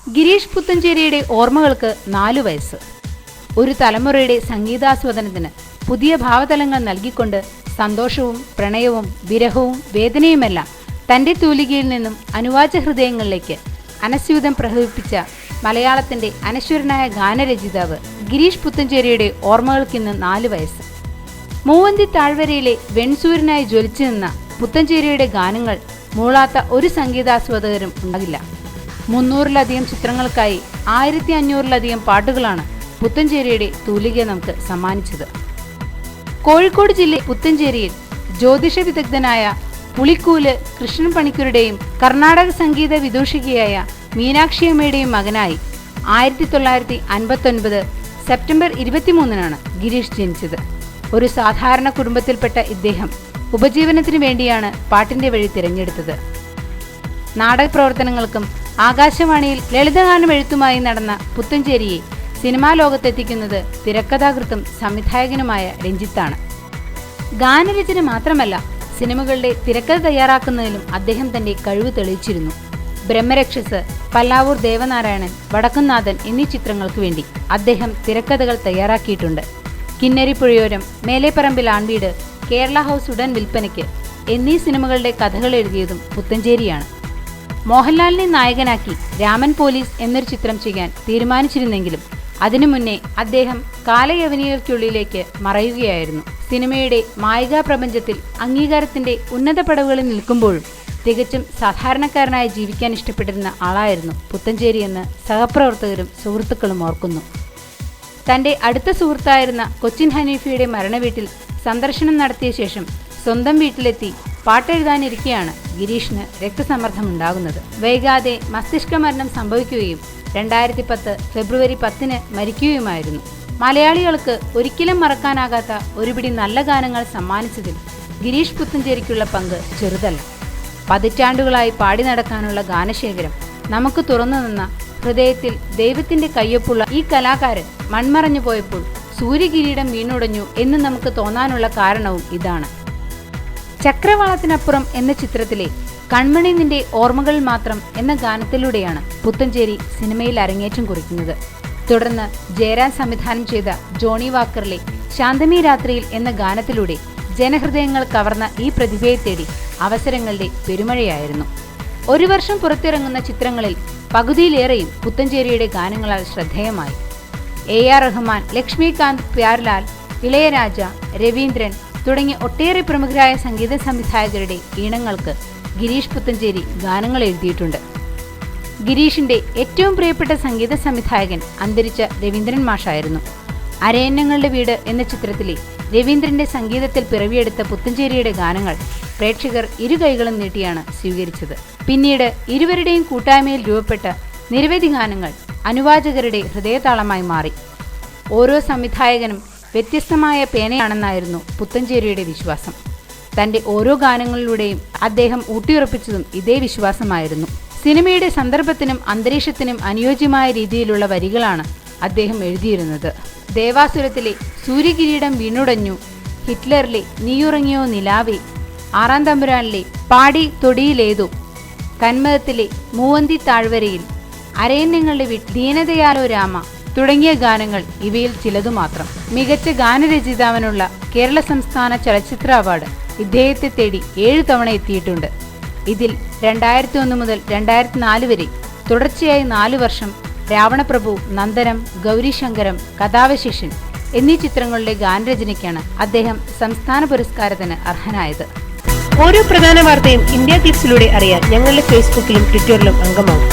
ഗിരീഷ് പുത്തഞ്ചേരിയുടെ ഓർമ്മകൾക്ക് 4 വയസ്സ്. ഒരു തലമുറയുടെ സംഗീതാസ്വാദനത്തിന് പുതിയ ഭാവതലങ്ങൾ നൽകിക്കൊണ്ട് സന്തോഷവും പ്രണയവും വിരഹവും വേദനയുമെല്ലാം തൻ്റെ തൂലികയിൽ നിന്നും അനുവാച ഹൃദയങ്ങളിലേക്ക് അനസ്യൂതം പ്രഹരിപ്പിച്ച മലയാളത്തിൻ്റെ അനശ്വരനായ ഗാനരചയിതാവ് ഗിരീഷ് പുത്തഞ്ചേരിയുടെ ഓർമ്മകൾക്കിന്ന് 4 വയസ്സ്. മൂവന്തി താഴ്വരയിലെ വെൺസൂര്യനായി ജ്വലിച്ചു നിന്ന പുത്തഞ്ചേരിയുടെ ഗാനങ്ങൾ മൂളാത്ത ഒരു സംഗീതാസ്വാദകരും ഉണ്ടാകില്ല. 300-ലധികം ചിത്രങ്ങൾക്കായി 1500-ലധികം പാട്ടുകളാണ് പുത്തഞ്ചേരിയുടെ തൂലിക നമുക്ക് സമ്മാനിച്ചത്. കോഴിക്കോട് ജില്ലയിലെ പുത്തഞ്ചേരിയിൽ ജ്യോതിഷ വിദഗ്ധനായ പുളിക്കൂല് കൃഷ്ണൻ പണിക്കരുടെയും കർണാടക സംഗീത വിദൂഷികയായ മീനാക്ഷിയമ്മയുടെയും മകനായി 1959 സെപ്റ്റംബർ 23-നാണ് ഗിരീഷ് ജനിച്ചത്. ഒരു സാധാരണ കുടുംബത്തിൽപ്പെട്ട ഇദ്ദേഹം ഉപജീവനത്തിനു വേണ്ടിയാണ് പാട്ടിന്റെ വഴി തിരഞ്ഞെടുത്തത്. നാടക പ്രവർത്തനങ്ങൾക്കും ആകാശവാണിയിൽ ലളിതഗാനം എഴുത്തുമായി നടന്ന പുത്തഞ്ചേരിയെ സിനിമാ ലോകത്തെത്തിക്കുന്നത് തിരക്കഥാകൃത്തും സംവിധായകനുമായ രഞ്ജിത്താണ്. ഗാനരചന മാത്രമല്ല, സിനിമകളുടെ തിരക്കഥ തയ്യാറാക്കുന്നതിലും അദ്ദേഹം തന്റെ കഴിവ് തെളിയിച്ചിരുന്നു. ബ്രഹ്മരക്ഷസ്, പല്ലാവൂർ ദേവനാരായണൻ, വടക്കുംനാഥൻ എന്നീ ചിത്രങ്ങൾക്ക് വേണ്ടി അദ്ദേഹം തിരക്കഥകൾ തയ്യാറാക്കിയിട്ടുണ്ട്. കിന്നരിപ്പുഴയോരം, മേലെപ്പറമ്പിൽ ആൺവീട്, കേരള ഹൗസ് ഉടൻ വിൽപ്പനയ്ക്ക് എന്നീ സിനിമകളുടെ കഥകൾ എഴുതിയതും പുത്തഞ്ചേരിയാണ്. മോഹൻലാലിനെ നായകനാക്കി രാമൻ പോലീസ് എന്നൊരു ചിത്രം ചെയ്യാൻ തീരുമാനിച്ചിരുന്നെങ്കിലും അതിനു മുന്നേ അദ്ദേഹം കാലയവനികൾക്കുള്ളിലേക്ക് മറയുകയായിരുന്നു. സിനിമയുടെ മായികാ പ്രപഞ്ചത്തിൽ അംഗീകാരത്തിന്റെ ഉന്നത പടവുകളിൽ നിൽക്കുമ്പോഴും തികച്ചും സാധാരണക്കാരനായി ജീവിക്കാൻ ഇഷ്ടപ്പെട്ടിരുന്ന ആളായിരുന്നു പുത്തഞ്ചേരി എന്ന് സഹപ്രവർത്തകരും സുഹൃത്തുക്കളും ഓർക്കുന്നു. തന്റെ അടുത്ത സുഹൃത്തായിരുന്ന കൊച്ചിൻ ഹനീഫയുടെ മരണവീട്ടിൽ സന്ദർശനം നടത്തിയ ശേഷം സ്വന്തം വീട്ടിലെത്തി പാട്ടെഴുതാനിരിക്കെയാണ് ഗിരീഷിന് രക്തസമ്മർദ്ദമുണ്ടാകുന്നത്. വൈകാതെ മസ്തിഷ്ക മരണം സംഭവിക്കുകയും 2010 ഫെബ്രുവരി 10-ന് മരിക്കുകയുമായിരുന്നു. മലയാളികൾക്ക് ഒരിക്കലും മറക്കാനാകാത്ത ഒരുപിടി നല്ല ഗാനങ്ങൾ സമ്മാനിച്ചതിൽ ഗിരീഷ് പുത്തഞ്ചേരിക്കുള്ള പങ്ക് ചെറുതല്ല. പതിറ്റാണ്ടുകളായി പാടി നടക്കാനുള്ള ഗാനശേഖരം നമുക്ക് തുറന്നു നിന്ന ഹൃദയത്തിൽ ദൈവത്തിന്റെ കയ്യൊപ്പുള്ള ഈ കലാകാരൻ മൺമറഞ്ഞു പോയപ്പോൾ സൂര്യകിരീടം വീണുടഞ്ഞു എന്ന് നമുക്ക് തോന്നാനുള്ള കാരണവും ഇതാണ്. ചക്രവാളത്തിനപ്പുറം എന്ന ചിത്രത്തിലെ കൺമണി നിന്റെ ഓർമ്മകളിൽ മാത്രം എന്ന ഗാനത്തിലൂടെയാണ് പുത്തഞ്ചേരി സിനിമയിൽ അരങ്ങേറ്റം കുറിക്കുന്നത്. തുടർന്ന് ജയരാജ് സംവിധാനം ചെയ്ത ജോണി വാക്കറിലെ ശാന്തമി രാത്രിയിൽ എന്ന ഗാനത്തിലൂടെ ജനഹൃദയങ്ങൾ കവർന്ന ഈ പ്രതിഭയെ തേടി അവസരങ്ങളുടെ പെരുമഴയായിരുന്നു. ഒരു വർഷം പുറത്തിറങ്ങുന്ന ചിത്രങ്ങളിൽ പകുതിയിലേറെയും പുത്തഞ്ചേരിയുടെ ഗാനങ്ങളാൽ ശ്രദ്ധേയമായി. AR റഹ്മാൻ, ലക്ഷ്മികാന്ത്, പ്യാർലാൽ, ഇളയരാജ, രവീന്ദ്രൻ തുടങ്ങിയ ഒട്ടേറെ പ്രമുഖരായ സംഗീത സംവിധായകരുടെ ഈണങ്ങൾക്ക് ഗിരീഷ് പുത്തഞ്ചേരി ഗാനങ്ങൾ എഴുതിയിട്ടുണ്ട്. ഗിരീഷിന്റെ ഏറ്റവും പ്രിയപ്പെട്ട സംഗീത സംവിധായകൻ അന്തരിച്ച രവീന്ദ്രൻ മാഷായിരുന്നു. അരയന്നങ്ങളുടെ വീട് എന്ന ചിത്രത്തിലെ രവീന്ദ്രന്റെ സംഗീതത്തിൽ പിറവിയെടുത്ത പുത്തഞ്ചേരിയുടെ ഗാനങ്ങൾ പ്രേക്ഷകർ ഇരു കൈകളും നീട്ടിയാണ് സ്വീകരിച്ചത്. പിന്നീട് ഇരുവരുടെയും കൂട്ടായ്മയിൽ രൂപപ്പെട്ട നിരവധി ഗാനങ്ങൾ അനുവാചകരുടെ ഹൃദയതാളമായി മാറി. ഓരോ സംവിധായകനും വ്യത്യസ്തമായ പേനയാണെന്നായിരുന്നു പുത്തഞ്ചേരിയുടെ വിശ്വാസം. തന്റെ ഓരോ ഗാനങ്ങളിലൂടെയും അദ്ദേഹം ഊട്ടിയുറപ്പിച്ചതും ഇതേ വിശ്വാസമായിരുന്നു. സിനിമയുടെ സന്ദർഭത്തിനും അന്തരീക്ഷത്തിനും അനുയോജ്യമായ രീതിയിലുള്ള വരികളാണ് അദ്ദേഹം എഴുതിയിരുന്നത്. ദേവാസുരത്തിലെ സൂര്യകിരീടം വീണുടഞ്ഞു, ഹിറ്റ്ലറിലെ നീയുറങ്ങിയോ നിലാവേ, ആറാം തമ്പുരാനിലെ പാടി തൊടിയിലേതോ, കന്മതത്തിലെ മൂവന്തി താഴ്വരയിൽ, അരയന്നങ്ങളുടെ വീട്ടിൽ, ദീനദയാലോ രാമ തുടങ്ങിയ ഗാനങ്ങൾ ഇവയിൽ ചിലതു മാത്രം. മികച്ച ഗാനരചയിതാവിനുള്ള കേരള സംസ്ഥാന ചലച്ചിത്ര അവാർഡ് ഇദ്ദേഹത്തെ തേടി 7 തവണ എത്തിയിട്ടുണ്ട്. ഇതിൽ 2001 മുതൽ 2004 വരെ തുടർച്ചയായി 4 വർഷം രാവണപ്രഭു, നന്ദനം, ഗൗരീശങ്കരം, കഥാവശേഷൻ എന്നീ ചിത്രങ്ങളുടെ ഗാനരചനയ്ക്കാണ് അദ്ദേഹം സംസ്ഥാന പുരസ്കാരത്തിന് അർഹനായത്. ഓരോ പ്രധാന വാർത്തയും ഇന്ത്യ ക്ലിപ്സിലൂടെ അറിയാൻ ഞങ്ങളുടെ ഫേസ്ബുക്കിലും ട്വിറ്ററിലും അംഗമാകും.